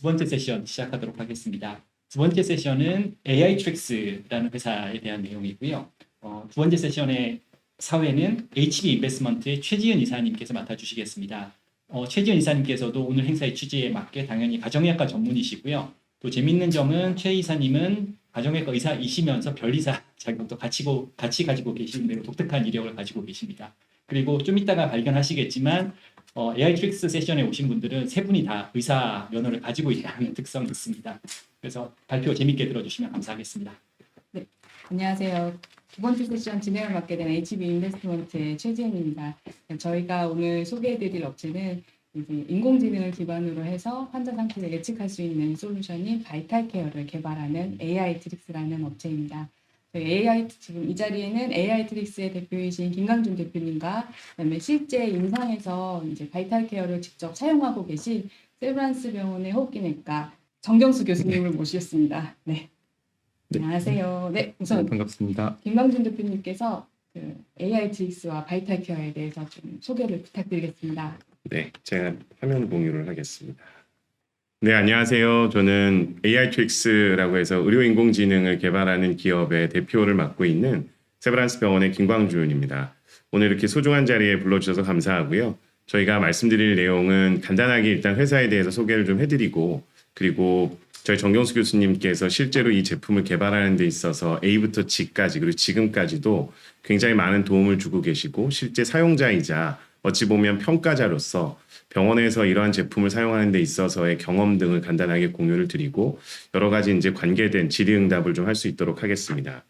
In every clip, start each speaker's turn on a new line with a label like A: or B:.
A: 두 번째 세션 시작하도록 하겠습니다. 두 번째 세션은 AI트릭스라는 회사에 대한 내용이고요. 두 번째 세션의 사회는 HB 인베스트먼트의 최지은 이사님께서 맡아주시겠습니다. 최지은 이사님께서도 오늘 행사의 취지에 맞게 당연히 가정의학과 전문이시고요. 또 재밌는 점은 최 이사님은 가정의학과 의사이시면서 변리사 자격도 같이 가지고 계신 매우 독특한 이력을 가지고 계십니다. 그리고 좀 이따가 발견하시겠지만 AI트릭스 세션에 오신 분들은 세 분이 다 의사 면허를 가지고 있다는 특성이 있습니다. 그래서 발표 재밌게 들어주시면 감사하겠습니다.
B: 네, 안녕하세요. 두 번째 세션 진행을 맡게 된 HB 인베스트먼트의 최지은입니다. 저희가 오늘 소개해드릴 업체는 이제 인공지능을 기반으로 해서 환자 상태를 예측할 수 있는 솔루션인 바이탈케어를 개발하는 AI트릭스라는 업체입니다. 지금 이 자리에는 AI트릭스의 대표이신 김강준 대표님과 그다음에 실제 임상에서 이제 바이탈케어를 직접 사용하고 계신 세브란스 병원의 호흡기내과 정경수 교수님을 모셨습니다. 네. 안녕하세요. 네, 우선
C: 반갑습니다.
B: 김강준 대표님께서 그 AI트릭스와 바이탈케어에 대해서 좀 소개를 부탁드리겠습니다.
C: 네, 제가 화면 공유를 하겠습니다. 네, 안녕하세요. 저는 AI트릭스라고 해서 의료인공지능을 개발하는 기업의 대표를 맡고 있는 세브란스 병원의 김광준입니다. 오늘 이렇게 소중한 자리에 불러주셔서 감사하고요. 저희가 말씀드릴 내용은 간단하게 일단 회사에 대해서 소개를 좀 해드리고, 그리고 저희 정경수 교수님께서 실제로 이 제품을 개발하는 데 있어서 A부터 G까지 그리고 지금까지도 굉장히 많은 도움을 주고 계시고 실제 사용자이자 어찌 보면 평가자로서 병원에서 이러한 제품을 사용하는 데 있어서의 경험 등을 간단하게 공유를 드리고 여러 가지 이제 관계된 질의응답을 좀 할 수 있도록 하겠습니다.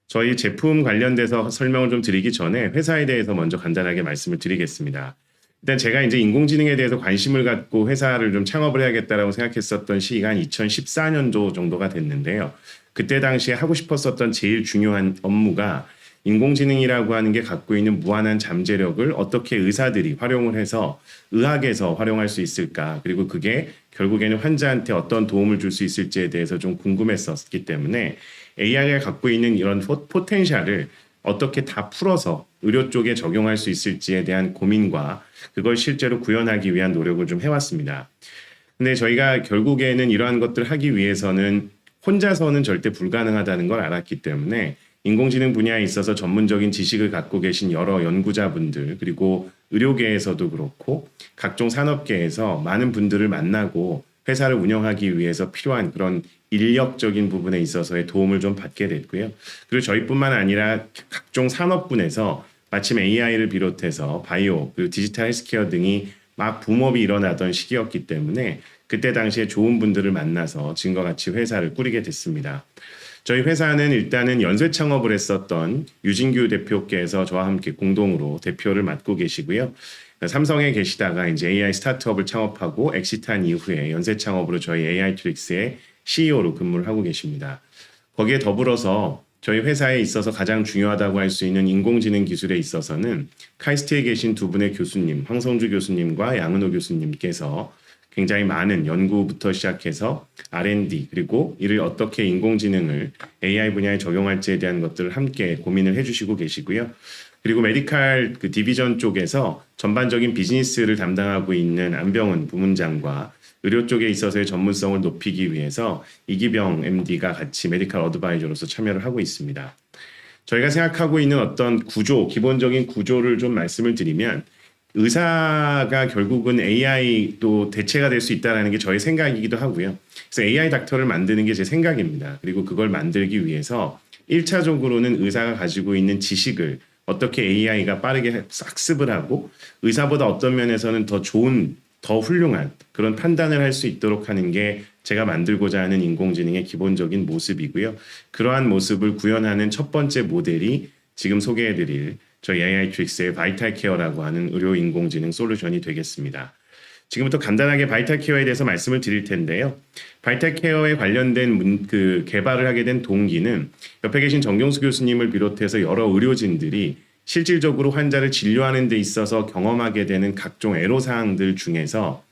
C: 저희 제품 관련돼서 설명을 좀 드리기 전에 회사에 대해서 먼저 간단하게 말씀을 드리겠습니다. 일단 제가 이제 인공지능에 대해서 관심을 갖고 회사를 좀 창업을 해야겠다라고 생각했었던 시기가 한 2014년도 정도가 됐는데요. 그때 당시에 하고 싶었었던 제일 중요한 업무가 인공지능이라고 하는 게 갖고 있는 무한한 잠재력을 어떻게 의사들이 활용을 해서 의학에서 활용할 수 있을까, 그리고 그게 결국에는 환자한테 어떤 도움을 줄 수 있을지에 대해서 좀 궁금했었기 때문에 AI가 갖고 있는 이런 포텐셜을 어떻게 다 풀어서 의료 쪽에 적용할 수 있을지에 대한 고민과 그걸 실제로 구현하기 위한 노력을 좀 해왔습니다. 근데 저희가 결국에는 이러한 것들을 하기 위해서는 혼자서는 절대 불가능하다는 걸 알았기 때문에 인공지능 분야에 있어서 전문적인 지식을 갖고 계신 여러 연구자분들, 그리고 의료계에서도 그렇고 각종 산업계에서 많은 분들을 만나고 회사를 운영하기 위해서 필요한 그런 인력적인 부분에 있어서의 도움을 좀 받게 됐고요. 그리고 저희뿐만 아니라 각종 산업군에서 마침 AI를 비롯해서 바이오, 그리고 디지털 헬스케어 등이 막 붐업이 일어나던 시기였기 때문에 그때 당시에 좋은 분들을 만나서 지금과 같이 회사를 꾸리게 됐습니다. 저희 회사는 일단은 연쇄 창업을 했었던 유진규 대표께서 저와 함께 공동으로 대표를 맡고 계시고요. 삼성에 계시다가 이제 AI 스타트업을 창업하고 엑시트한 이후에 연쇄 창업으로 저희 AI트릭스의 CEO로 근무를 하고 계십니다. 거기에 더불어서 저희 회사에 있어서 가장 중요하다고 할 수 있는 인공지능 기술에 있어서는 카이스트에 계신 두 분의 교수님, 황성주 교수님과 양은호 교수님께서 굉장히 많은 연구부터 시작해서 R&D, 그리고 이를 어떻게 인공지능을 AI 분야에 적용할지에 대한 것들을 함께 고민을 해주시고 계시고요. 그리고 메디칼 그 디비전 쪽에서 전반적인 비즈니스를 담당하고 있는 안병은 부문장과 의료 쪽에 있어서의 전문성을 높이기 위해서 이기병 MD가 같이 메디칼 어드바이저로서 참여를 하고 있습니다. 저희가 생각하고 있는 어떤 구조, 기본적인 구조를 좀 말씀을 드리면 의사가 결국은 AI도 대체가 될 수 있다는 게 저의 생각이기도 하고요. 그래서 AI 닥터를 만드는 게 제 생각입니다. 그리고 그걸 만들기 위해서 1차적으로는 의사가 가지고 있는 지식을 어떻게 AI가 빠르게 학습을 하고 의사보다 어떤 면에서는 더 좋은, 더 훌륭한 그런 판단을 할 수 있도록 하는 게 제가 만들고자 하는 인공지능의 기본적인 모습이고요. 그러한 모습을 구현하는 첫 번째 모델이 지금 소개해드릴 저희 AI트릭스의 바이탈케어라고 하는 의료 인공지능 솔루션이 되겠습니다. 지금부터 간단하게 바이탈케어에 대해서 말씀을 드릴 텐데요. 바이탈케어에 관련된 개발을 하게 된 동기는 옆에 계신 정경수 교수님을 비롯해서 여러 의료진들이 실질적으로 환자를 진료하는 데 있어서 경험하게 되는 각종 애로사항들 중에서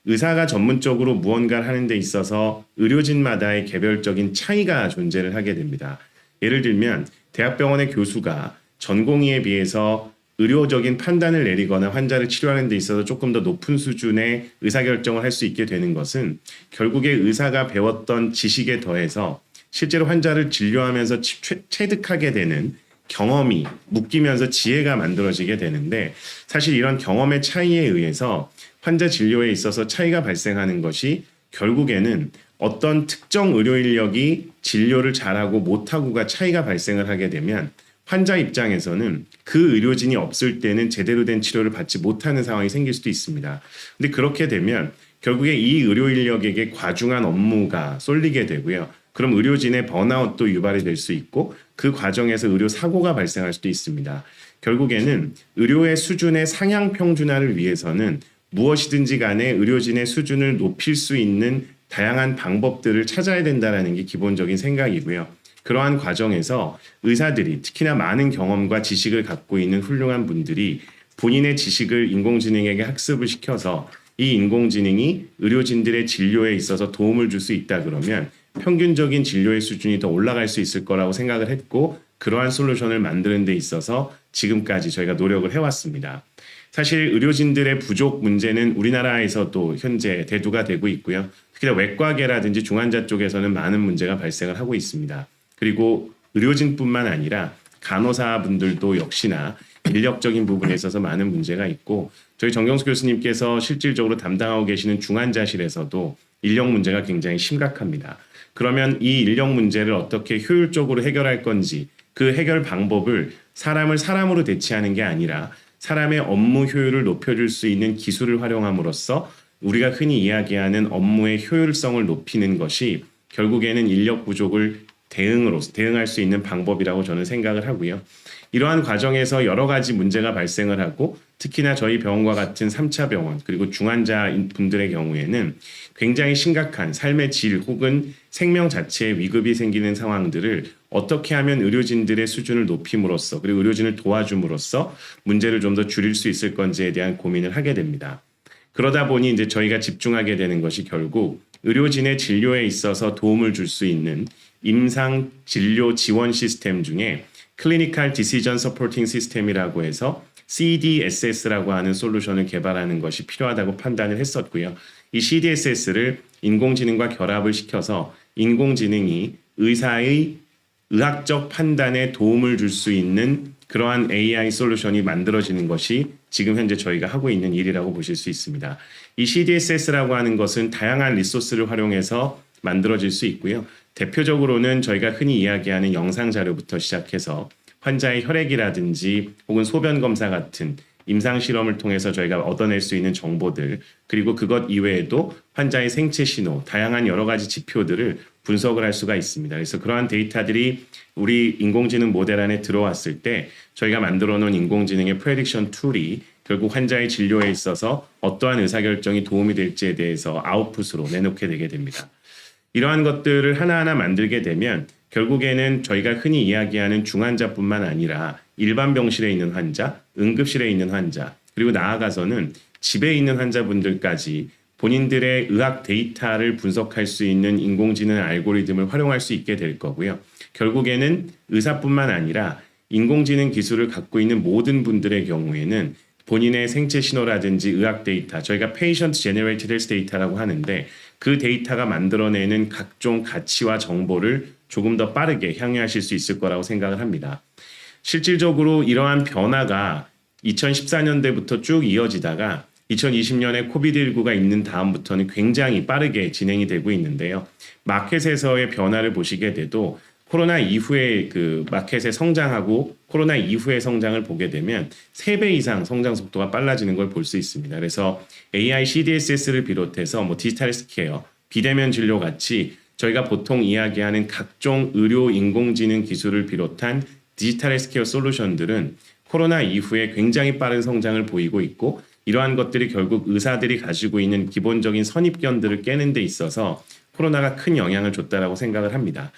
C: 의사가 전문적으로 무언가를 하는 데 있어서 의료진마다의 개별적인 차이가 존재를 하게 됩니다. 예를 들면 대학병원의 교수가 전공의에 비해서 의료적인 판단을 내리거나 환자를 치료하는 데 있어서 조금 더 높은 수준의 의사결정을 할 수 있게 되는 것은 결국에 의사가 배웠던 지식에 더해서 실제로 환자를 진료하면서 체득하게 되는 경험이 묶이면서 지혜가 만들어지게 되는데 사실 이런 경험의 차이에 의해서 환자 진료에 있어서 차이가 발생하는 것이 결국에는 어떤 특정 의료 인력이 진료를 잘하고 못하고가 차이가 발생을 하게 되면 환자 입장에서는 그 의료진이 없을 때는 제대로 된 치료를 받지 못하는 상황이 생길 수도 있습니다. 근데 그렇게 되면 결국에 이 의료 인력에게 과중한 업무가 쏠리게 되고요. 그럼 의료진의 번아웃도 유발이 될 수 있고 그 과정에서 의료 사고가 발생할 수도 있습니다. 결국에는 의료의 수준의 상향 평준화를 위해서는 무엇이든지 간에 의료진의 수준을 높일 수 있는 다양한 방법들을 찾아야 된다는 게 기본적인 생각이고요. 그러한 과정에서 의사들이 특히나 많은 경험과 지식을 갖고 있는 훌륭한 분들이 본인의 지식을 인공지능에게 학습을 시켜서 이 인공지능이 의료진들의 진료에 있어서 도움을 줄 수 있다 그러면 평균적인 진료의 수준이 더 올라갈 수 있을 거라고 생각을 했고 그러한 솔루션을 만드는 데 있어서 지금까지 저희가 노력을 해왔습니다. 사실 의료진들의 부족 문제는 우리나라에서도 현재 대두가 되고 있고요. 특히나 외과계라든지 중환자 쪽에서는 많은 문제가 발생을 하고 있습니다. 그리고 의료진뿐만 아니라 간호사분들도 역시나 인력적인 부분에 있어서 많은 문제가 있고 저희 정경수 교수님께서 실질적으로 담당하고 계시는 중환자실에서도 인력 문제가 굉장히 심각합니다. 그러면 이 인력 문제를 어떻게 효율적으로 해결할 건지 그 해결 방법을 사람을 사람으로 대체하는 게 아니라 사람의 업무 효율을 높여줄 수 있는 기술을 활용함으로써 우리가 흔히 이야기하는 업무의 효율성을 높이는 것이 결국에는 인력 부족을 대응할 수 있는 방법이라고 저는 생각을 하고요. 이러한 과정에서 여러 가지 문제가 발생을 하고 특히나 저희 병원과 같은 3차 병원 그리고 중환자 분들의 경우에는 굉장히 심각한 삶의 질 혹은 생명 자체에 위급이 생기는 상황들을 어떻게 하면 의료진들의 수준을 높임으로써 그리고 의료진을 도와줌으로써 문제를 좀 더 줄일 수 있을 건지에 대한 고민을 하게 됩니다. 그러다 보니 이제 저희가 집중하게 되는 것이 결국 의료진의 진료에 있어서 도움을 줄 수 있는 임상 진료 지원 시스템 중에 클리니컬 디시전 서포팅 시스템이라고 해서 CDSS라고 하는 솔루션을 개발하는 것이 필요하다고 판단을 했었고요. 이 CDSS를 인공지능과 결합을 시켜서 인공지능이 의사의 의학적 판단에 도움을 줄 수 있는 그러한 AI 솔루션이 만들어지는 것이 지금 현재 저희가 하고 있는 일이라고 보실 수 있습니다. 이 CDSS라고 하는 것은 다양한 리소스를 활용해서 만들어질 수 있고요. 대표적으로는 저희가 흔히 이야기하는 영상 자료부터 시작해서 환자의 혈액이라든지 혹은 소변 검사 같은 임상 실험을 통해서 저희가 얻어낼 수 있는 정보들 그리고 그것 이외에도 환자의 생체 신호, 다양한 여러 가지 지표들을 분석을 할 수가 있습니다. 그래서 그러한 데이터들이 우리 인공지능 모델 안에 들어왔을 때 저희가 만들어 놓은 인공지능의 프레딕션 툴이 결국 환자의 진료에 있어서 어떠한 의사결정이 도움이 될지에 대해서 아웃풋으로 내놓게 되게 됩니다. 이러한 것들을 하나하나 만들게 되면 결국에는 저희가 흔히 이야기하는 중환자뿐만 아니라 일반 병실에 있는 환자, 응급실에 있는 환자, 그리고 나아가서는 집에 있는 환자분들까지 본인들의 의학 데이터를 분석할 수 있는 인공지능 알고리즘을 활용할 수 있게 될 거고요. 결국에는 의사뿐만 아니라 인공지능 기술을 갖고 있는 모든 분들의 경우에는 본인의 생체 신호라든지 의학 데이터, 저희가 Patient Generated Health Data라고 하는데 그 데이터가 만들어내는 각종 가치와 정보를 조금 더 빠르게 향유하실 수 있을 거라고 생각을 합니다. 실질적으로 이러한 변화가 2014년대부터 쭉 이어지다가 2020년에 코비드19가 있는 다음부터는 굉장히 빠르게 진행이 되고 있는데요. 마켓에서의 변화를 보시게 돼도 코로나 이후에 그 마켓의 성장하고 코로나 이후의 성장을 보게 되면 3배 이상 성장 속도가 빨라지는 걸 볼 수 있습니다. 그래서 AI CDSS를 비롯해서 디지털 헬스케어, 비대면 진료 같이 저희가 보통 이야기하는 각종 의료 인공지능 기술을 비롯한 디지털 헬스케어 솔루션들은 코로나 이후에 굉장히 빠른 성장을 보이고 있고 이러한 것들이 결국 의사들이 가지고 있는 기본적인 선입견들을 깨는 데 있어서 코로나가 큰 영향을 줬다라고 생각을 합니다.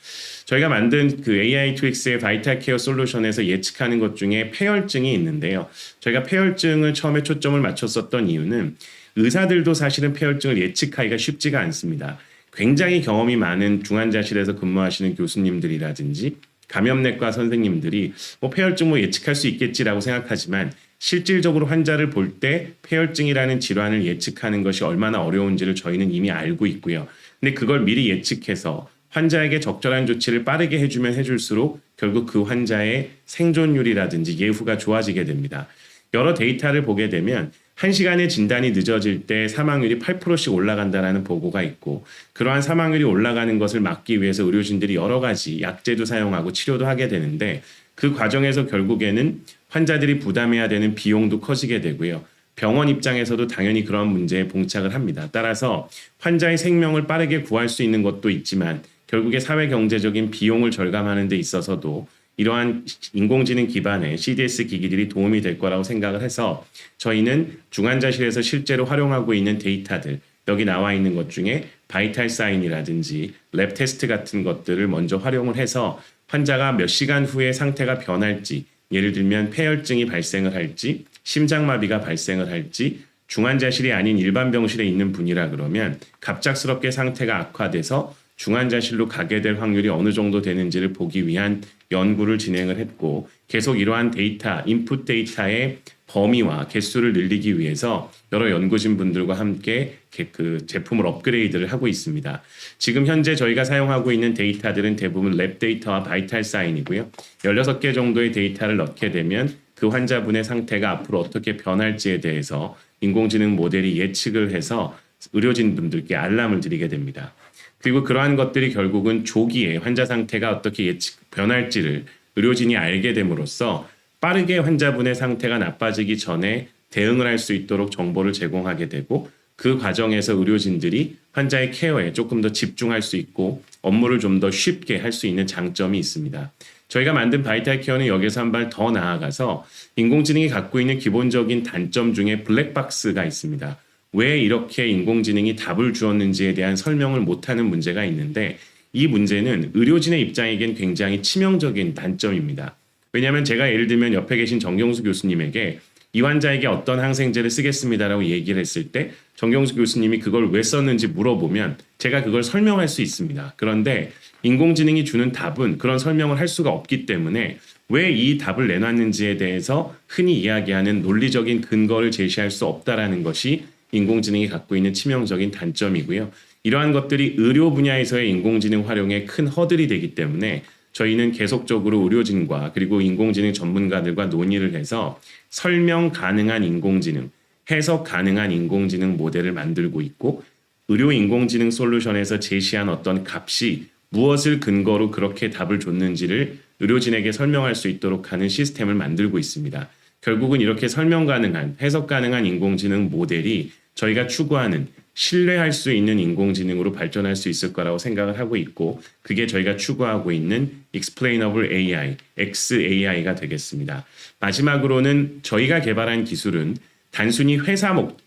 C: 저희가 만든 그 AI 트윅스의 바이탈 케어 솔루션에서 예측하는 것 중에 폐혈증이 있는데요. 저희가 폐혈증을 처음에 초점을 맞췄었던 이유는 의사들도 사실은 폐혈증을 예측하기가 쉽지가 않습니다. 굉장히 경험이 많은 중환자실에서 근무하시는 교수님들이라든지 감염내과 선생님들이 폐혈증 예측할 수 있겠지라고 생각하지만 실질적으로 환자를 볼 때 폐혈증이라는 질환을 예측하는 것이 얼마나 어려운지를 저희는 이미 알고 있고요. 근데 그걸 미리 예측해서 환자에게 적절한 조치를 빠르게 해주면 해줄수록 결국 그 환자의 생존율이라든지 예후가 좋아지게 됩니다. 여러 데이터를 보게 되면 1시간의 진단이 늦어질 때 사망률이 8%씩 올라간다는 보고가 있고, 그러한 사망률이 올라가는 것을 막기 위해서 의료진들이 여러 가지 약제도 사용하고 치료도 하게 되는데, 그 과정에서 결국에는 환자들이 부담해야 되는 비용도 커지게 되고요. 병원 입장에서도 당연히 그런 문제에 봉착을 합니다. 따라서 환자의 생명을 빠르게 구할 수 있는 것도 있지만 결국에 사회 경제적인 비용을 절감하는 데 있어서도 이러한 인공지능 기반의 CDS 기기들이 도움이 될 거라고 생각을 해서 저희는 중환자실에서 실제로 활용하고 있는 데이터들, 여기 나와 있는 것 중에 바이탈 사인이라든지 랩 테스트 같은 것들을 먼저 활용을 해서 환자가 몇 시간 후에 상태가 변할지, 예를 들면 폐혈증이 발생을 할지, 심장마비가 발생을 할지, 중환자실이 아닌 일반 병실에 있는 분이라 그러면 갑작스럽게 상태가 악화돼서 중환자실로 가게 될 확률이 어느 정도 되는지를 보기 위한 연구를 진행을 했고, 계속 이러한 데이터, 인풋 데이터의 범위와 개수를 늘리기 위해서 여러 연구진 분들과 함께 그 제품을 업그레이드를 하고 있습니다. 지금 현재 저희가 사용하고 있는 데이터들은 대부분 랩 데이터와 바이탈 사인이고요. 16개 정도의 데이터를 넣게 되면 그 환자분의 상태가 앞으로 어떻게 변할지에 대해서 인공지능 모델이 예측을 해서 의료진 분들께 알람을 드리게 됩니다. 그리고 그러한 것들이 결국은 조기에 환자 상태가 어떻게 변할지를 의료진이 알게 됨으로써 빠르게 환자분의 상태가 나빠지기 전에 대응을 할 수 있도록 정보를 제공하게 되고, 그 과정에서 의료진들이 환자의 케어에 조금 더 집중할 수 있고 업무를 좀 더 쉽게 할 수 있는 장점이 있습니다. 저희가 만든 바이탈 케어는 여기서 한 발 더 나아가서 인공지능이 갖고 있는 기본적인 단점 중에 블랙박스가 있습니다. 왜 이렇게 인공지능이 답을 주었는지에 대한 설명을 못하는 문제가 있는데, 이 문제는 의료진의 입장에겐 굉장히 치명적인 단점입니다. 왜냐하면 제가 예를 들면 옆에 계신 정경수 교수님에게 이 환자에게 어떤 항생제를 쓰겠습니다라고 얘기를 했을 때 정경수 교수님이 그걸 왜 썼는지 물어보면 제가 그걸 설명할 수 있습니다. 그런데 인공지능이 주는 답은 그런 설명을 할 수가 없기 때문에 왜 이 답을 내놨는지에 대해서 흔히 이야기하는 논리적인 근거를 제시할 수 없다라는 것이 인공지능이 갖고 있는 치명적인 단점이고요. 이러한 것들이 의료 분야에서의 인공지능 활용에 큰 허들이 되기 때문에 저희는 계속적으로 의료진과 그리고 인공지능 전문가들과 논의를 해서 설명 가능한 인공지능, 해석 가능한 인공지능 모델을 만들고 있고, 의료 인공지능 솔루션에서 제시한 어떤 값이 무엇을 근거로 그렇게 답을 줬는지를 의료진에게 설명할 수 있도록 하는 시스템을 만들고 있습니다. 결국은 이렇게 설명 가능한, 해석 가능한 인공지능 모델이 저희가 추구하는 신뢰할 수 있는 인공지능으로 발전할 수 있을 거라고 생각을 하고 있고, 그게 저희가 추구하고 있는 Explainable AI, XAI가 되겠습니다. 마지막으로는 저희가 개발한 기술은 단순히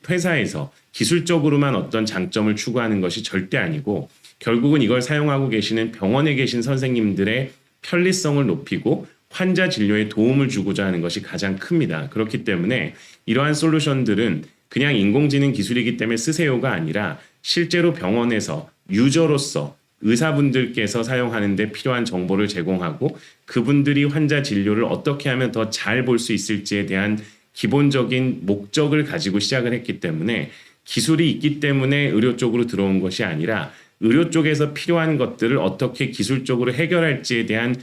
C: 회사에서 기술적으로만 어떤 장점을 추구하는 것이 절대 아니고, 결국은 이걸 사용하고 계시는 병원에 계신 선생님들의 편리성을 높이고 환자 진료에 도움을 주고자 하는 것이 가장 큽니다. 그렇기 때문에 이러한 솔루션들은 그냥 인공지능 기술이기 때문에 쓰세요가 아니라 실제로 병원에서 유저로서 의사분들께서 사용하는 데 필요한 정보를 제공하고 그분들이 환자 진료를 어떻게 하면 더 잘 볼 수 있을지에 대한 기본적인 목적을 가지고 시작을 했기 때문에, 기술이 있기 때문에 의료 쪽으로 들어온 것이 아니라 의료 쪽에서 필요한 것들을 어떻게 기술적으로 해결할지에 대한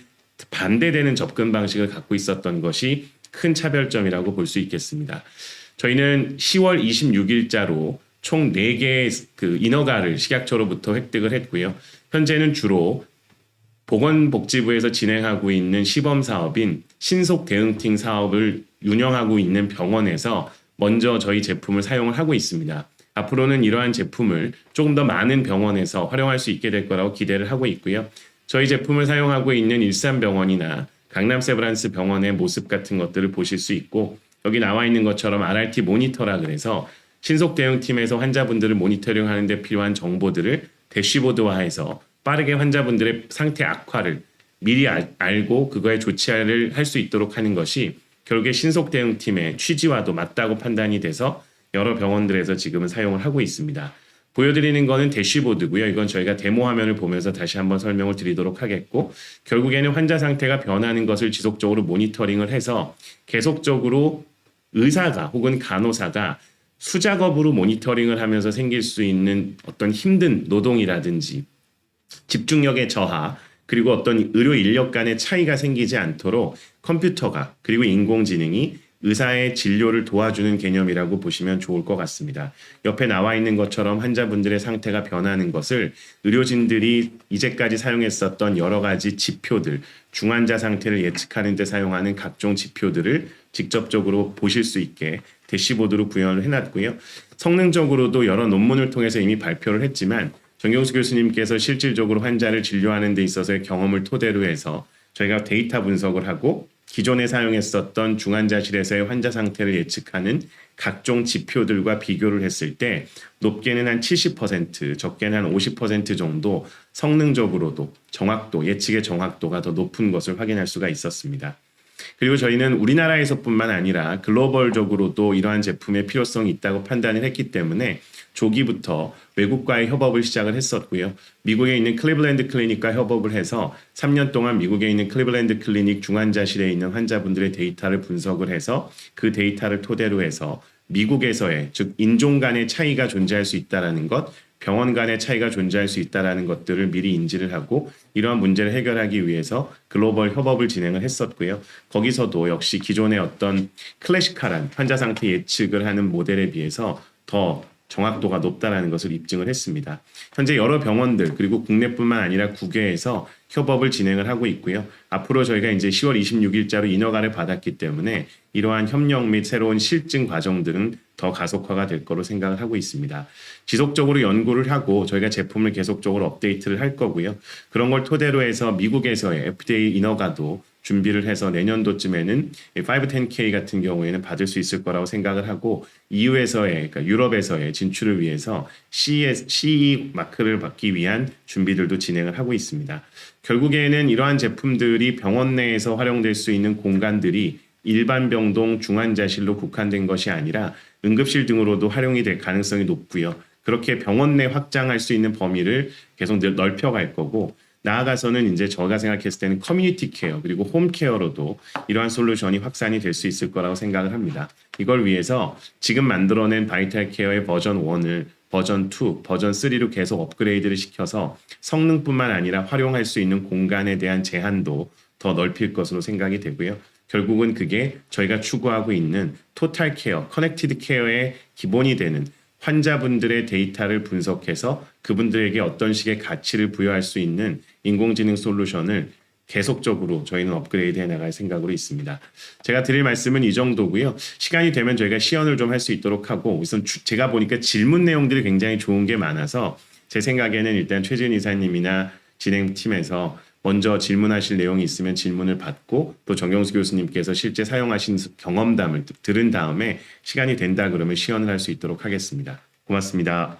C: 반대되는 접근 방식을 갖고 있었던 것이 큰 차별점이라고 볼 수 있겠습니다. 저희는 10월 26일자로 총 4개의 그 인허가를 식약처로부터 획득을 했고요. 현재는 주로 보건복지부에서 진행하고 있는 시범 사업인 신속 대응팀 사업을 운영하고 있는 병원에서 먼저 저희 제품을 사용을 하고 있습니다. 앞으로는 이러한 제품을 조금 더 많은 병원에서 활용할 수 있게 될 거라고 기대를 하고 있고요. 저희 제품을 사용하고 있는 일산병원이나 강남세브란스 병원의 모습 같은 것들을 보실 수 있고, 여기 나와 있는 것처럼 RRT 모니터라 그래서 신속 대응팀에서 환자분들을 모니터링 하는 데 필요한 정보들을 대시보드화해서 빠르게 환자분들의 상태 악화를 미리 알고 그거에 조치를 할 수 있도록 하는 것이 결국에 신속 대응팀의 취지와도 맞다고 판단이 돼서 여러 병원들에서 지금은 사용을 하고 있습니다. 보여드리는 거는 대시보드고요. 이건 저희가 데모 화면을 보면서 다시 한번 설명을 드리도록 하겠고, 결국에는 환자 상태가 변하는 것을 지속적으로 모니터링을 해서 계속적으로 의사가 혹은 간호사가 수작업으로 모니터링을 하면서 생길 수 있는 어떤 힘든 노동이라든지 집중력의 저하, 그리고 어떤 의료 인력 간의 차이가 생기지 않도록 컴퓨터가 그리고 인공지능이 의사의 진료를 도와주는 개념이라고 보시면 좋을 것 같습니다. 옆에 나와 있는 것처럼 환자분들의 상태가 변하는 것을 의료진들이 이제까지 사용했었던 여러 가지 지표들, 중환자 상태를 예측하는 데 사용하는 각종 지표들을 직접적으로 보실 수 있게 대시보드로 구현을 해놨고요. 성능적으로도 여러 논문을 통해서 이미 발표를 했지만 정경수 교수님께서 실질적으로 환자를 진료하는 데 있어서의 경험을 토대로 해서 저희가 데이터 분석을 하고 기존에 사용했었던 중환자실에서의 환자 상태를 예측하는 각종 지표들과 비교를 했을 때 높게는 한 70%, 적게는 한 50% 정도 성능적으로도 정확도, 예측의 정확도가 더 높은 것을 확인할 수가 있었습니다. 그리고 저희는 우리나라에서뿐만 아니라 글로벌적으로도 이러한 제품의 필요성이 있다고 판단을 했기 때문에 조기부터 외국과의 협업을 시작을 했었고요. 미국에 있는 클리블랜드 클리닉과 협업을 해서 3년 동안 미국에 있는 클리블랜드 클리닉 중환자실에 있는 환자분들의 데이터를 분석을 해서 그 데이터를 토대로 해서 미국에서의, 즉 인종 간의 차이가 존재할 수 있다는 것, 병원 간의 차이가 존재할 수 있다는 것들을 미리 인지를 하고 이러한 문제를 해결하기 위해서 글로벌 협업을 진행을 했었고요. 거기서도 역시 기존의 어떤 클래시컬한 환자 상태 예측을 하는 모델에 비해서 더 정확도가 높다라는 것을 입증을 했습니다. 현재 여러 병원들 그리고 국내뿐만 아니라 국외에서 협업을 진행을 하고 있고요. 앞으로 저희가 이제 10월 26일자로 인허가를 받았기 때문에 이러한 협력 및 새로운 실증 과정들은 더 가속화가 될 거로 생각을 하고 있습니다. 지속적으로 연구를 하고 저희가 제품을 계속적으로 업데이트를 할 거고요. 그런 걸 토대로 해서 미국에서의 FDA 인허가도 준비를 해서 내년도쯤에는 510K 같은 경우에는 받을 수 있을 거라고 생각을 하고 EU에서의, 그러니까 유럽에서의 진출을 위해서 CE 마크를 받기 위한 준비들도 진행을 하고 있습니다. 결국에는 이러한 제품들이 병원 내에서 활용될 수 있는 공간들이 일반 병동 중환자실로 국한된 것이 아니라 응급실 등으로도 활용이 될 가능성이 높고요. 그렇게 병원 내 확장할 수 있는 범위를 계속 넓혀갈 거고 나아가서는 이제 제가 생각했을 때는 커뮤니티 케어 그리고 홈 케어로도 이러한 솔루션이 확산이 될 수 있을 거라고 생각을 합니다. 이걸 위해서 지금 만들어낸 바이탈 케어의 버전 1을 버전 2, 버전 3로 계속 업그레이드를 시켜서 성능뿐만 아니라 활용할 수 있는 공간에 대한 제한도 더 넓힐 것으로 생각이 되고요. 결국은 그게 저희가 추구하고 있는 토탈 케어, 커넥티드 케어의 기본이 되는 환자분들의 데이터를 분석해서 그분들에게 어떤 식의 가치를 부여할 수 있는 인공지능 솔루션을 계속적으로 저희는 업그레이드 해나갈 생각으로 있습니다. 제가 드릴 말씀은 이 정도고요. 시간이 되면 저희가 시연을 좀 할 수 있도록 하고 우선 제가 보니까 질문 내용들이 굉장히 좋은 게 많아서 제 생각에는 일단 최지은 이사님이나 진행팀에서 먼저 질문하실 내용이 있으면 질문을 받고 또 정경수 교수님께서 실제 사용하신 경험담을 들은 다음에 시간이 된다 그러면 시연을 할 수 있도록 하겠습니다. 고맙습니다.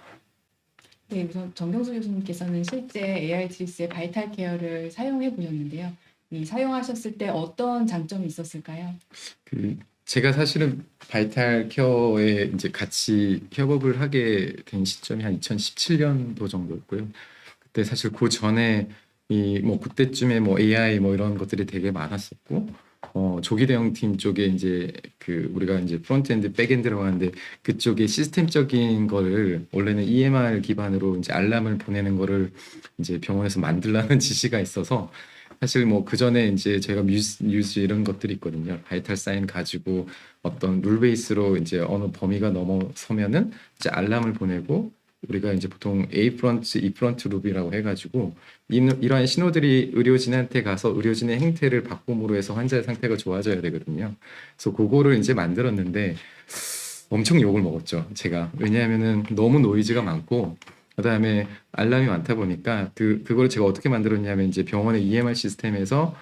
B: 네, 우선 정경수 교수님께서는 실제 AITS의 바이탈 케어를 사용해 보셨는데요. 이 사용하셨을 때 어떤 장점이 있었을까요?
D: 제가 사실은 바이탈 케어에 이제 같이 협업을 하게 된 시점이 한 2017년도 정도였고요. 그때 사실 그 전에 그때쯤에 AI 이런 것들이 되게 많았었고, 조기 대응팀 쪽에 이제 우리가 이제 프론트엔드, 백엔드라고 하는데 그쪽에 시스템적인 거를 원래는 EMR 기반으로 이제 알람을 보내는 거를 이제 병원에서 만들라는 지시가 있어서 사실 그 전에 이제 저희가 뮤즈 이런 것들이 있거든요. 바이탈 사인 가지고 어떤 룰 베이스로 이제 어느 범위가 넘어서면은 이제 알람을 보내고 우리가 이제 보통 A 프런트, E 프런트 룹이라고 해가지고 이러한 신호들이 의료진한테 가서 의료진의 행태를 바꿈으로 해서 환자의 상태가 좋아져야 되거든요. 그래서 그거를 이제 만들었는데 엄청 욕을 먹었죠, 제가. 왜냐하면은 너무 노이즈가 많고 그다음에 알람이 많다 보니까 그거를 제가 어떻게 만들었냐면 이제 병원의 EMR 시스템에서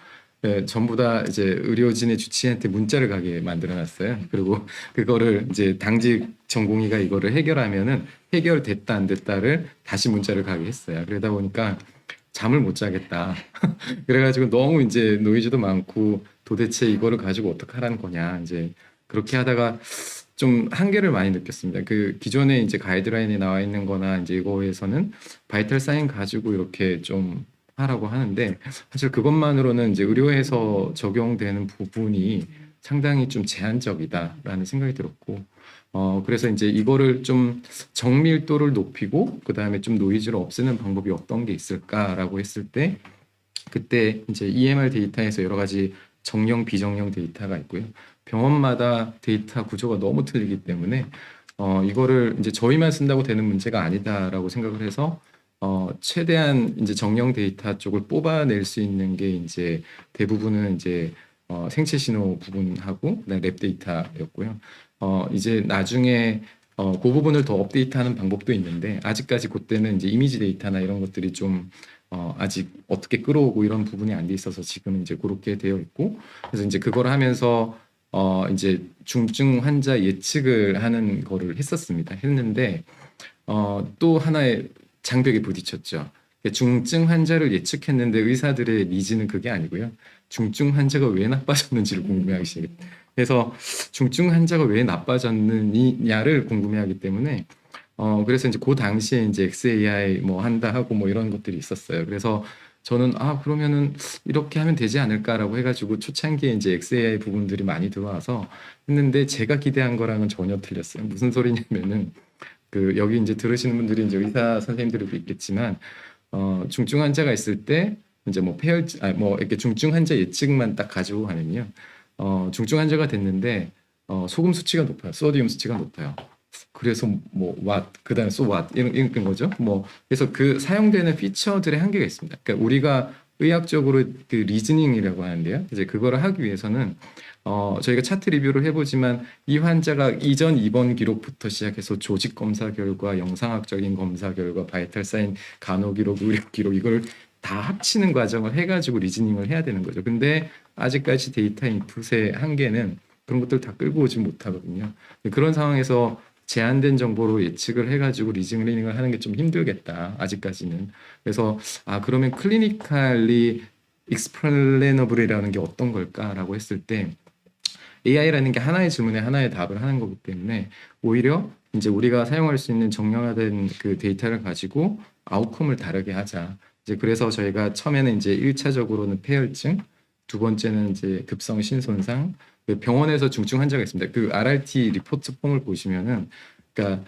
D: 전부 다 이제 의료진의 주치의한테 문자를 가게 만들어놨어요. 그리고 그거를 이제 당직 전공의가 이거를 해결하면은 해결됐다 안 됐다를 다시 문자를 가게 했어요. 그러다 보니까 잠을 못 자겠다. 그래가지고 너무 이제 노이즈도 많고 도대체 이거를 가지고 어떻게 하라는 거냐. 이제 그렇게 하다가 좀 한계를 많이 느꼈습니다. 기존에 이제 가이드라인에 나와 있는 거나 이제 이거에서는 바이탈 사인 가지고 이렇게 좀 하라고 하는데 사실 그것만으로는 이제 의료에서 적용되는 부분이 상당히 좀 제한적이다라는 생각이 들었고, 그래서 이제 이거를 좀 정밀도를 높이고 그다음에 좀 노이즈를 없애는 방법이 어떤 게 있을까라고 했을 때, 그때 이제 EMR 데이터에서 여러 가지 정령, 비정령 데이터가 있고요. 병원마다 데이터 구조가 너무 틀리기 때문에 이거를 이제 저희만 쓴다고 되는 문제가 아니다라고 생각을 해서 최대한 이제 정령 데이터 쪽을 뽑아낼 수 있는 게 이제 대부분은 이제 생체 신호 부분하고 그다음에 랩 데이터였고요. 이제 나중에 그 부분을 더 업데이트하는 방법도 있는데 아직까지 그때는 이제 이미지 데이터나 이런 것들이 좀 아직 어떻게 끌어오고 이런 부분이 안 돼 있어서 지금 이제 그렇게 되어 있고, 그래서 이제 그걸 하면서 이제 중증 환자 예측을 하는 거를 했는데 또 하나의 장벽에 부딪혔죠. 중증 환자를 예측했는데 의사들의 니즈는 그게 아니고요. 중증 환자가 왜 나빠졌는지를 궁금해하기 시작했어요. 그래서 중증 환자가 왜 나빠졌느냐를 궁금해하기 때문에 그래서 이제 그 당시에 이제 XAI 뭐 한다 하고 뭐 이런 것들이 있었어요. 그래서 저는 그러면은 이렇게 하면 되지 않을까라고 해가지고 초창기에 이제 XAI 부분들이 많이 들어와서 했는데 제가 기대한 거랑은 전혀 틀렸어요. 무슨 소리냐면은 그 여기 이제 들으시는 분들이 이제 의사 선생님들도 있겠지만 중증 환자가 있을 때 이제 뭐 뭐 이렇게 중증 환자 예측만 딱 가지고 가면요. 중증 환자가 됐는데 소금 수치가 높아요. 소디움 수치가 높아요. 그래서 뭐 그다음에 이런 거죠. 뭐 그래서 그 사용되는 피처들의 한계가 있습니다. 그러니까 우리가 의학적으로 그 리즈닝이라고 하는데요. 이제 그거를 하기 위해서는 저희가 차트 리뷰를 해보지만 이 환자가 이전 입원 기록부터 시작해서 조직 검사 결과, 영상학적인 검사 결과, 바이탈 사인, 간호 기록, 의료 기록 이걸 다 합치는 과정을 해가지고 리즈닝을 해야 되는 거죠. 근데 아직까지 데이터 인풋의 한계는 그런 것들 다 끌고 오지 못하거든요. 그런 상황에서 제한된 정보로 예측을 해가지고 리즈닝을 하는 게 좀 힘들겠다. 아직까지는. 그래서 그러면 클리니컬리 익스플레너블이라는 게 어떤 걸까라고 했을 때 AI라는 게 하나의 질문에 하나의 답을 하는 거기 때문에 오히려 이제 우리가 사용할 수 있는 정량화된 그 데이터를 가지고 아웃컴을 다르게 하자. 이제 그래서 저희가 처음에는 이제 1차적으로는 폐혈증, 두 번째는 이제 급성 신손상, 병원에서 중증 환자가 있습니다. 그 RRT 리포트 폼을 보시면은, 그러니까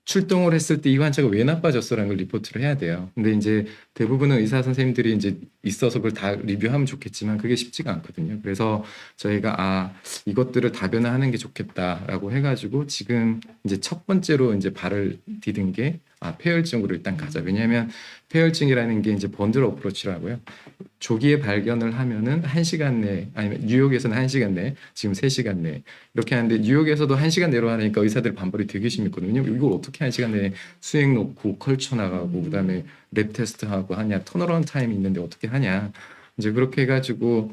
D: 출동을 했을 때 이 환자가 왜 나빠졌어라는 걸 리포트를 해야 돼요. 근데 이제 대부분은 의사 선생님들이 이제 있어서 그걸 다 리뷰하면 좋겠지만 그게 쉽지가 않거든요. 그래서 저희가 이것들을 다변화하는 게 좋겠다라고 해가지고 지금 이제 첫 번째로 이제 발을 디딘 게 폐혈증으로 일단 가자. 왜냐하면 폐혈증이라는 게 이제 번들 어프로치라고요. 조기에 발견을 하면은 1시간 내, 아니면 뉴욕에서는 1시간 내, 지금 3시간 내 이렇게 하는데 뉴욕에서도 1시간 내로 하니까 의사들 반발이 되게 심했거든요. 이걸 어떻게 1시간 내에 수행 놓고 컬처 나가고 그다음에 랩 테스트 하고 하냐, 턴어라운드 타임이 있는데 어떻게 하냐. 이제 그렇게 해가지고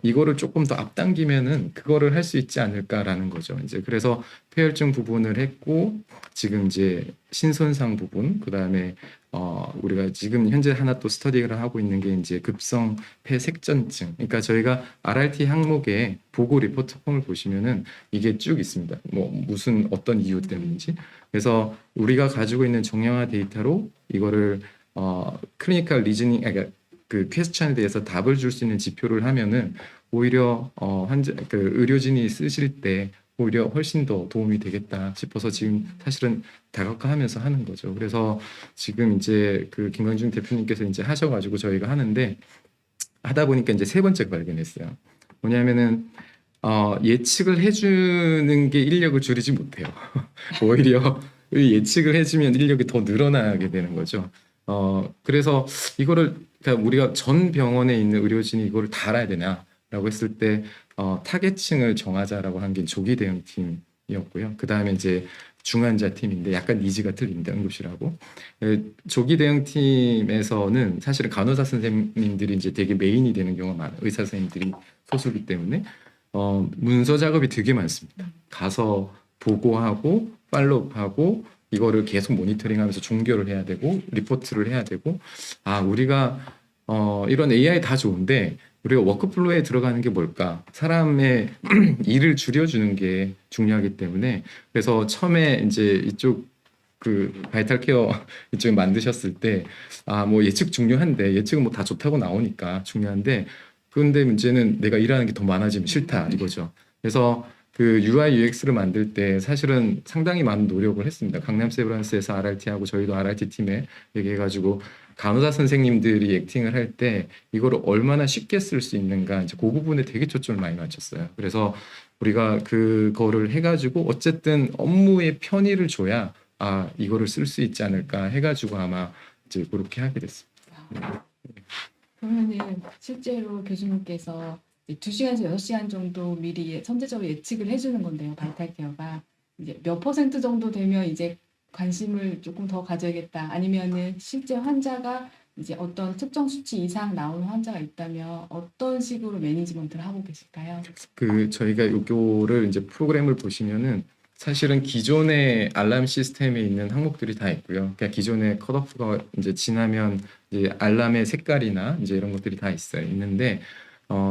D: 이거를 조금 더 앞당기면은 그거를 할 수 있지 않을까라는 거죠. 이제 그래서 폐혈증 부분을 했고 지금 이제 신손상 부분, 그다음에 우리가 지금 현재 하나 또 스터디를 하고 있는 게 이제 급성 폐색전증. 그러니까 저희가 RRT 항목에 보고 리포트 폼을 보시면은 이게 쭉 있습니다. 뭐 무슨 어떤 이유 때문인지. 그래서 우리가 가지고 있는 정량화 데이터로 이거를 클리니컬 리즈닝, 그러니까 그 퀘스천에 대해서 답을 줄 수 있는 지표를 하면은 오히려 그 의료진이 쓰실 때 오히려 훨씬 더 도움이 되겠다 싶어서 지금 사실은 다각화하면서 하는 거죠. 그래서 지금 이제 그 김광중 대표님께서 이제 하셔가지고 저희가 하는데 하다 보니까 이제 세 번째 발견했어요. 뭐냐면은 예측을 해주는 게 인력을 줄이지 못해요. 오히려 예측을 해주면 인력이 더 늘어나게 되는 거죠. 그래서 이거를 그러니까 우리가 전 병원에 있는 의료진이 이거를 다 알아야 되냐라고 했을 때 타겟층을 정하자라고 한 게 조기 대응팀이었고요. 그 다음에 이제 중환자 팀인데 약간 니즈가 틀립니다. 응급실하고 조기 대응팀에서는 사실은 간호사 선생님들이 이제 되게 메인이 되는 경우가 많아요. 의사 선생님들이 소수기 때문에 문서 작업이 되게 많습니다. 가서 보고하고 팔로우하고 이거를 계속 모니터링하면서 종결을 해야 되고 리포트를 해야 되고 우리가 이런 AI 다 좋은데 우리가 워크플로우에 들어가는 게 뭘까? 사람의 일을 줄여주는 게 중요하기 때문에 그래서 처음에 이제 이쪽 그 바이탈 케어 이쪽에 만드셨을 때 뭐 예측 중요한데 예측은 뭐 다 좋다고 나오니까 중요한데 그런데 문제는 내가 일하는 게 더 많아지면 싫다 이거죠. 그래서 그 UI UX를 만들 때 사실은 상당히 많은 노력을 했습니다. 강남 세브란스에서 RRT하고 저희도 RRT 팀에 얘기해가지고 간호사 선생님들이 액팅을 할 때 이거를 얼마나 쉽게 쓸 수 있는가 이제 그 부분에 되게 초점을 많이 맞췄어요. 그래서 우리가 그거를 해가지고 어쨌든 업무의 편의를 줘야 이거를 쓸 수 있지 않을까 해가지고 아마 이제 그렇게 하게 됐습니다.
B: 그러면은 실제로 교수님께서 이제 2시간에서 6시간 정도 미리 선제적으로 예측을 해주는 건데요. 바이탈 케어가 이제 몇 퍼센트 정도 되면 이제 관심을 조금 더 가져야겠다. 아니면은 실제 환자가 이제 어떤 특정 수치 이상 나오는 환자가 있다면 어떤 식으로 매니지먼트를 하고 계실까요?
D: 저희가 요거를 이제 프로그램을 보시면은 사실은 기존의 알람 시스템에 있는 항목들이 다 있고요. 그러니까 기존의 컷오프가 이제 지나면 이제 알람의 색깔이나 이제 이런 것들이 다 있는데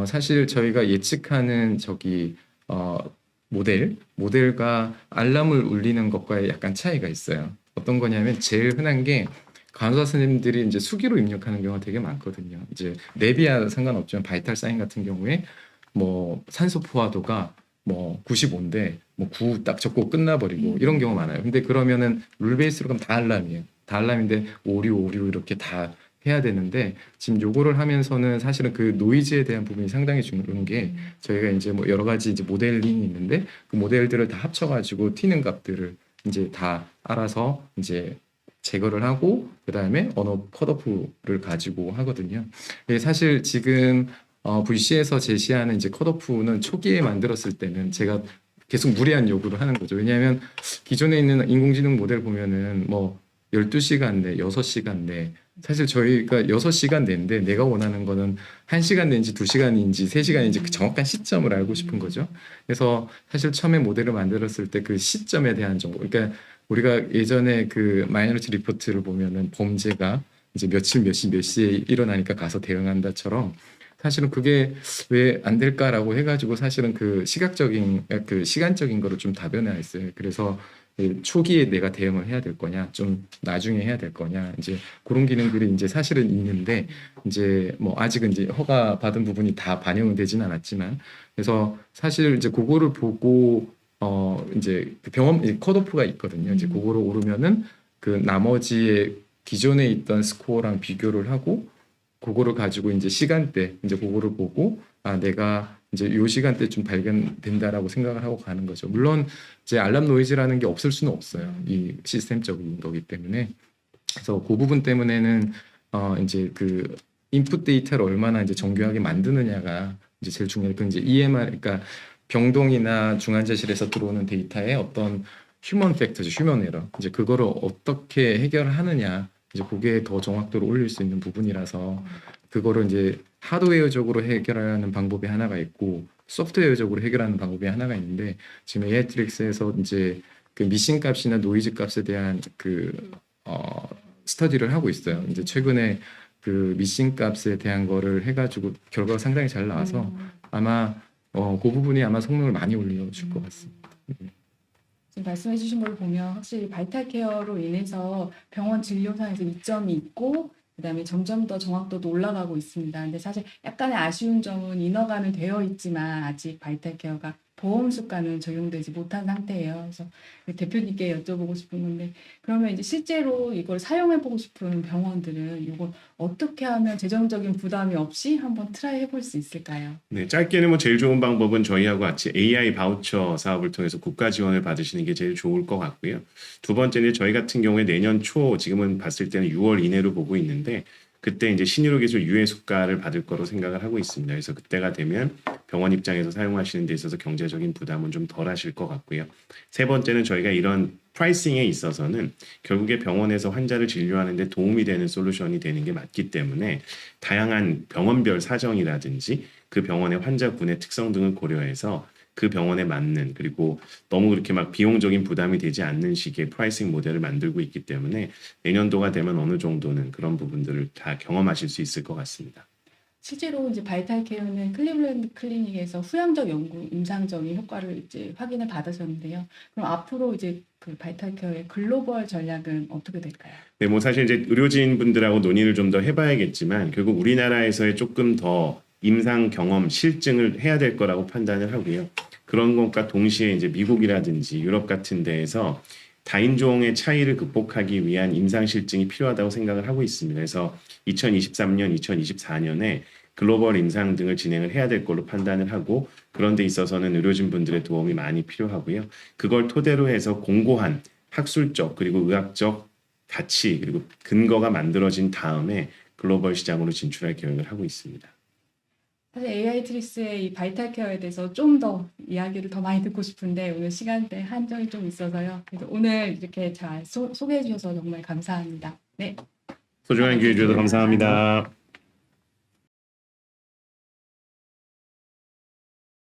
D: 사실 저희가 예측하는 모델과 알람을 울리는 것과의 약간 차이가 있어요. 어떤 거냐면 제일 흔한 게 간호사 선생님들이 이제 수기로 입력하는 경우가 되게 많거든요. 이제 랩이야 상관없지만 바이탈 사인 같은 경우에 뭐 산소 포화도가 뭐 95인데 뭐 9 딱 적고 끝나버리고 이런 경우 많아요. 근데 그러면은 룰 베이스로 가면 다 알람이에요. 다 알람인데 오류 이렇게 다 해야 되는데 지금 요거를 하면서는 사실은 그 노이즈에 대한 부분이 상당히 중요한 게 저희가 이제 뭐 여러 가지 이제 모델링이 있는데 그 모델들을 다 합쳐가지고 튀는 값들을 이제 다 알아서 이제 제거를 하고 그다음에 언어 컷오프를 가지고 하거든요. 사실 지금 VC에서 제시하는 이제 컷오프는 초기에 만들었을 때는 제가 계속 무리한 요구를 하는 거죠. 왜냐하면 기존에 있는 인공지능 모델 보면은 뭐 12시간 내, 6시간 내 사실 저희가 6시간 내인데 내가 원하는 거는 1시간 내인지 2시간인지 3시간인지 그 정확한 시점을 알고 싶은 거죠. 그래서 사실 처음에 모델을 만들었을 때 그 시점에 대한 정보 그러니까 우리가 예전에 그 마이너리티 리포트를 보면은 범죄가 이제 며칠 몇 시에 일어나니까 가서 대응한다처럼 사실은 그게 왜 안 될까라고 해가지고 사실은 그 시간적인 거를 좀 다변화했어요. 그래서 초기에 내가 대응을 해야 될 거냐, 좀 나중에 해야 될 거냐, 이제 그런 기능들이 이제 사실은 있는데 이제 뭐 아직은 이제 허가 받은 부분이 다 반영은 되진 않았지만 그래서 사실 이제 그거를 보고 이제 그 병원 컷오프가 있거든요. 이제 그거를 오르면은 그 나머지의 기존에 있던 스코어랑 비교를 하고 그거를 가지고 이제 시간대 이제 그거를 보고 내가 이제 요 시간대 좀 발견된다라고 생각을 하고 가는 거죠. 물론 이제 알람 노이즈라는 게 없을 수는 없어요. 이 시스템적인 거기 때문에 그래서 그 부분 때문에는 이제 그 인풋 데이터를 얼마나 이제 정교하게 만드느냐가 이제 제일 중요해요. 그 이제 EMR 그러니까 병동이나 중환자실에서 들어오는 데이터의 어떤 휴먼 팩터죠, 휴먼 에러. 이제 그거를 어떻게 해결하느냐. 이제 그게 더 정확도를 올릴 수 있는 부분이라서 그거를 이제 하드웨어적으로 해결하는 방법이 하나가 있고 소프트웨어적으로 해결하는 방법이 하나가 있는데 지금 AI트릭스에서 이제 그 미신 값이나 노이즈 값에 대한 스터디를 하고 있어요. 이제 최근에 그 미신 값에 대한 거를 해가지고 결과가 상당히 잘 나와서 아마 그 부분이 아마 성능을 많이 올려줄 것 같습니다.
B: 지금 말씀해 주신 걸 보면 확실히 바이탈 케어로 인해서 병원 진료상에서 이점이 있고 그다음에 점점 더 정확도도 올라가고 있습니다. 근데 사실 약간의 아쉬운 점은 인허가는 되어 있지만 아직 바이탈 케어가 보험수가는 적용되지 못한 상태예요. 그래서 대표님께 여쭤보고 싶은 건데 그러면 이제 실제로 이걸 사용해보고 싶은 병원들은 이걸 어떻게 하면 재정적인 부담이 없이 한번 트라이 해볼 수 있을까요?
C: 네, 짧게는 뭐 제일 좋은 방법은 저희하고 같이 AI 바우처 사업을 통해서 국가 지원을 받으시는 게 제일 좋을 것 같고요. 두 번째는 저희 같은 경우에 내년 초 지금은 봤을 때는 6월 이내로 보고 있는데 그때 이제 신의료 기술 유예 수가를 받을 거로 생각을 하고 있습니다. 그래서 그때가 되면 병원 입장에서 사용하시는 데 있어서 경제적인 부담은 좀 덜 하실 것 같고요. 세 번째는 저희가 이런 프라이싱에 있어서는 결국에 병원에서 환자를 진료하는 데 도움이 되는 솔루션이 되는 게 맞기 때문에 다양한 병원별 사정이라든지 그 병원의 환자군의 특성 등을 고려해서 그 병원에 맞는 그리고 너무 그렇게 막 비용적인 부담이 되지 않는 식의 프라이싱 모델을 만들고 있기 때문에 내년도가 되면 어느 정도는 그런 부분들을 다 경험하실 수 있을 것 같습니다.
B: 실제로 이제 바이탈 케어는 클리블랜드 클리닉에서 후양적 연구, 임상적인 효과를 이제 확인을 받으셨는데요. 그럼 앞으로 이제 그 바이탈 케어의 글로벌 전략은 어떻게 될까요?
C: 네, 뭐 사실 이제 의료진 분들하고 논의를 좀 더 해봐야겠지만 결국 우리나라에서의 조금 더 임상 경험 실증을 해야 될 거라고 판단을 하고요. 그런 것과 동시에 이제 미국이라든지 유럽 같은 데에서 다인종의 차이를 극복하기 위한 임상 실증이 필요하다고 생각을 하고 있습니다. 그래서 2023년, 2024년에 글로벌 임상 등을 진행을 해야 될 걸로 판단을 하고 그런 데 있어서는 의료진 분들의 도움이 많이 필요하고요. 그걸 토대로 해서 공고한 학술적 그리고 의학적 가치 그리고 근거가 만들어진 다음에 글로벌 시장으로 진출할 계획을 하고 있습니다.
B: 사실 AI 트릭스의 이 바이탈 케어에 대해서 좀 더 이야기를 더 많이 듣고 싶은데 오늘 시간대 한정이 좀 있어서요. 그래서 오늘 이렇게 잘 소개해 주셔서 정말 감사합니다. 네.
C: 소중한 기회 주셔서 감사합니다.